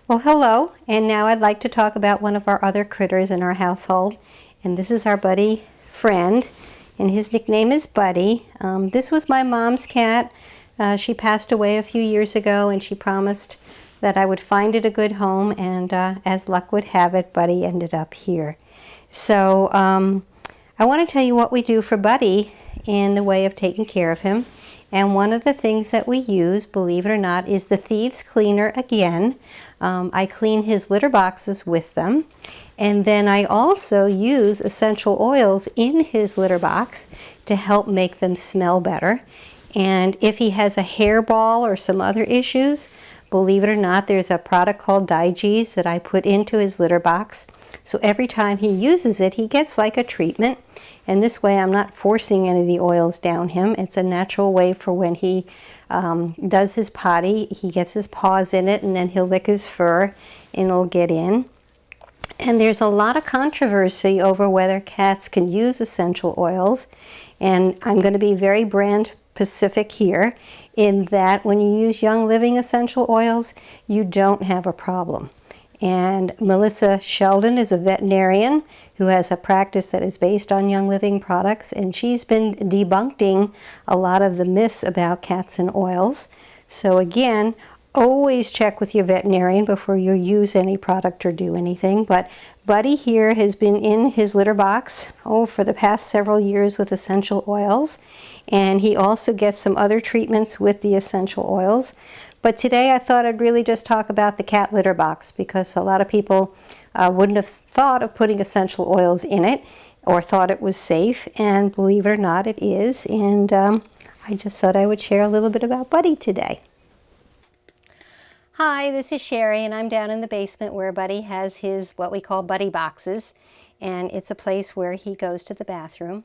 Well, hello, and now I'd like to talk about one of our other critters in our household, and this is our Buddy friend, and his nickname is Buddy. This was my mom's cat. She passed away a few years ago, and she promised that I would find it a good home, and as luck would have it, Buddy ended up here. So I want to tell you what we do for Buddy in the way of taking care of him. And one of the things that we use, believe it or not, is the Thieves Cleaner again. I clean his litter boxes with them. And then I also use essential oils in his litter box to help make them smell better. And if he has a hairball or some other issues, believe it or not, there's a product called Digest that I put into his litter box. So every time he uses it, he gets like a treatment. And this way I'm not forcing any of the oils down him. It's a natural way for when he does his potty. He gets his paws in it and then he'll lick his fur and it'll get in. And there's a lot of controversy over whether cats can use essential oils. And I'm going to be very brand specific here in that when you use Young Living essential oils, you don't have a problem. And Melissa Sheldon is a veterinarian who has a practice that is based on Young Living products, and she's been debunking a lot of the myths about cats and oils. So again, always check with your veterinarian before you use any product or do anything. But Buddy here has been in his litter box for the past several years with essential oils, and he also gets some other treatments with the essential oils. But today I thought I'd really just talk about the cat litter box because a lot of people wouldn't have thought of putting essential oils in it or thought it was safe, and believe it or not, it is. And I just thought I would share a little bit about Buddy today. Hi, this is Sherry, and I'm down in the basement where Buddy has his what we call Buddy boxes, and it's a place where he goes to the bathroom.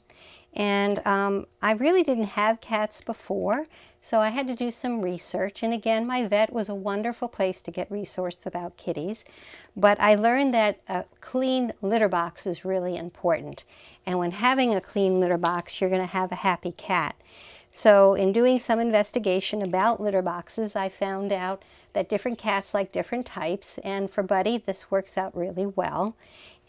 And I really didn't have cats before, so I had to do some research. And again, my vet was a wonderful place to get resources about kitties. But I learned that a clean litter box is really important. And when having a clean litter box, you're going to have a happy cat. So in doing some investigation about litter boxes, I found out that different cats like different types. And for Buddy, this works out really well.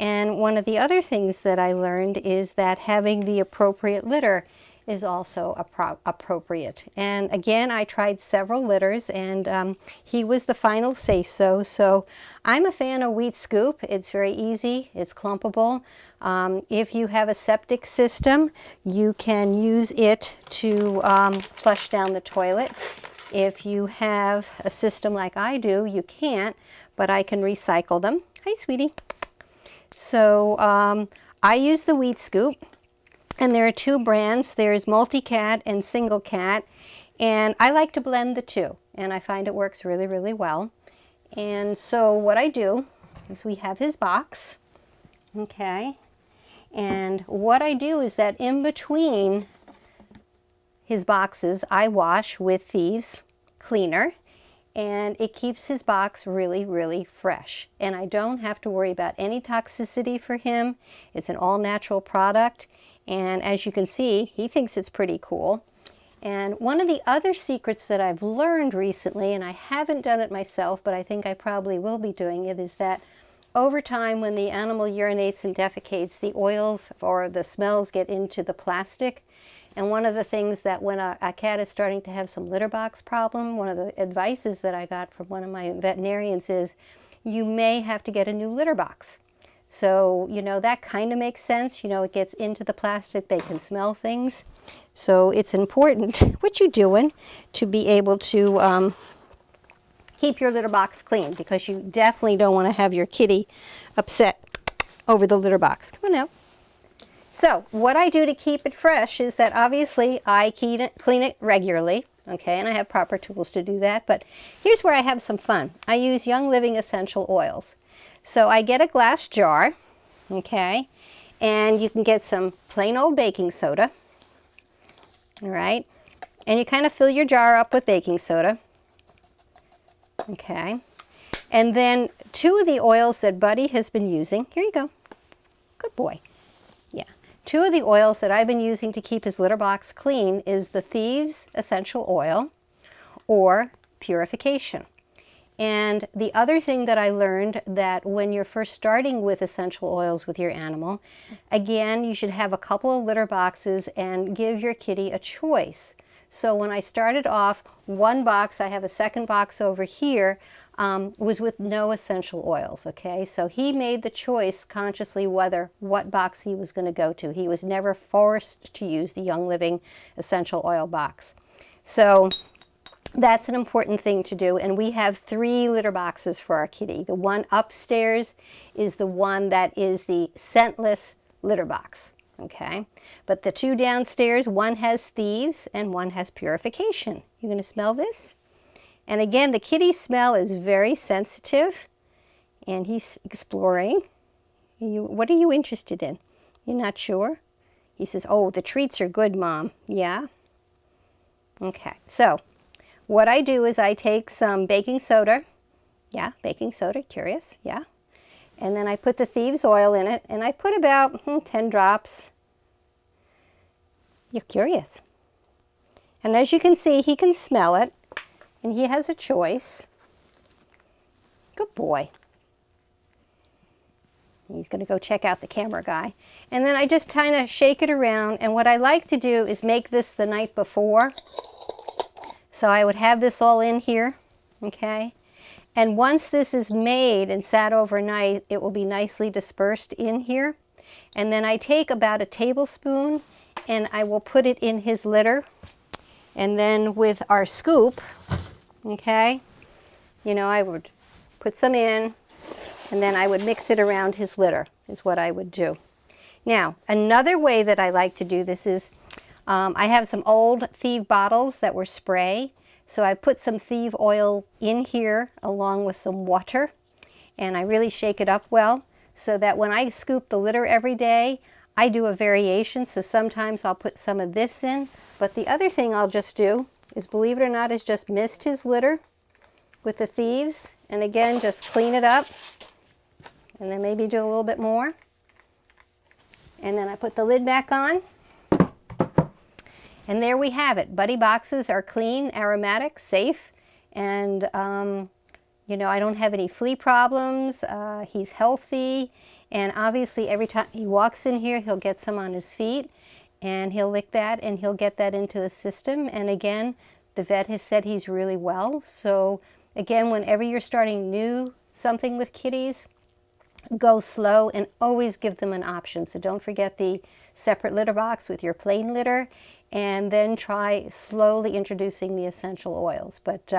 And one of the other things that I learned is that having the appropriate litter is also appropriate. And again, I tried several litters, and he was the final say-so. So I'm a fan of Wheat Scoop. It's very easy. It's clumpable. If you have a septic system, you can use it to flush down the toilet. If you have a system like I do, you can't, but I can recycle them. Hi, sweetie. So I use the Wheat Scoop, and there are two brands. There's Multi-Cat and Single Cat, and I like to blend the two, and I find it works really, really well. And so what I do is we have his box, okay, and what I do is that in between his boxes, I wash with Thieves Cleaner, and it keeps his box really, really fresh. And I don't have to worry about any toxicity for him. It's an all-natural product. And as you can see, he thinks it's pretty cool. And one of the other secrets that I've learned recently, and I haven't done it myself, but I think I probably will be doing it, is that over time when the animal urinates and defecates, the oils or the smells get into the plastic. And one of the things that when a cat is starting to have some litter box problem, one of the advices that I got from one of my veterinarians is you may have to get a new litter box. So, you know, that kind of makes sense. You know, it gets into the plastic, they can smell things. So it's important, what you're doing, to be able to keep your litter box clean, because you definitely don't want to have your kitty upset over the litter box. Come on now. So what I do to keep it fresh is that obviously I clean it regularly, okay, and I have proper tools to do that. But here's where I have some fun. I use Young Living essential oils. So I get a glass jar, okay, and you can get some plain old baking soda, all right, and you kind of fill your jar up with baking soda, okay, and then two of the oils that Buddy has been using, here you go, good boy. Two of the oils that I've been using to keep his litter box clean is the Thieves essential oil or Purification. And the other thing that I learned, that when you're first starting with essential oils with your animal, again, you should have a couple of litter boxes and give your kitty a choice. So when I started off, one box, I have a second box over here, was with no essential oils, okay? So he made the choice consciously what box he was going to go to. He was never forced to use the Young Living essential oil box. So that's an important thing to do, and we have 3 litter boxes for our kitty. The one upstairs is the one that is the scentless litter box, okay? But the 2 downstairs, one has thieves and one has purification. You're going to smell this? And again, the kitty's smell is very sensitive, and he's exploring. What are you interested in? You're not sure? He says, oh, the treats are good, Mom. Yeah? Okay, so what I do is I take some baking soda. Yeah, baking soda, curious, yeah. And then I put the thieves oil in it, and I put about 10 drops. You're curious. And as you can see, he can smell it, and he has a choice. Good boy. He's going to go check out the camera guy. And then I just kind of shake it around, and what I like to do is make this the night before. So I would have this all in here, okay? And once this is made and sat overnight, it will be nicely dispersed in here. And then I take about a tablespoon and I will put it in his litter. And then with our scoop, okay, you know, I would put some in and then I would mix it around his litter is what I would do. Now, another way that I like to do this is I have some old Thieves bottles that were spray, so I put some Thieves oil in here along with some water, and I really shake it up well so that when I scoop the litter every day, I do a variation. So sometimes I'll put some of this in, but the other thing I'll just do is, believe it or not, is just mist his litter with the Thieves, and again, just clean it up, and then maybe do a little bit more, and then I put the lid back on. And there we have it. Buddy boxes are clean, aromatic, safe, and you know, I don't have any flea problems. He's healthy, and obviously every time he walks in here, he'll get some on his feet, and he'll lick that, and he'll get that into the system. And again, the vet has said he's really well. So again, whenever you're starting something with kitties, go slow and always give them an option. So don't forget the separate litter box with your plain litter, and then try slowly introducing the essential oils. But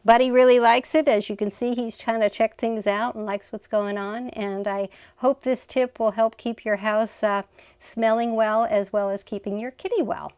Buddy really likes it. As you can see, he's trying to check things out and likes what's going on. And I hope this tip will help keep your house smelling well as keeping your kitty well.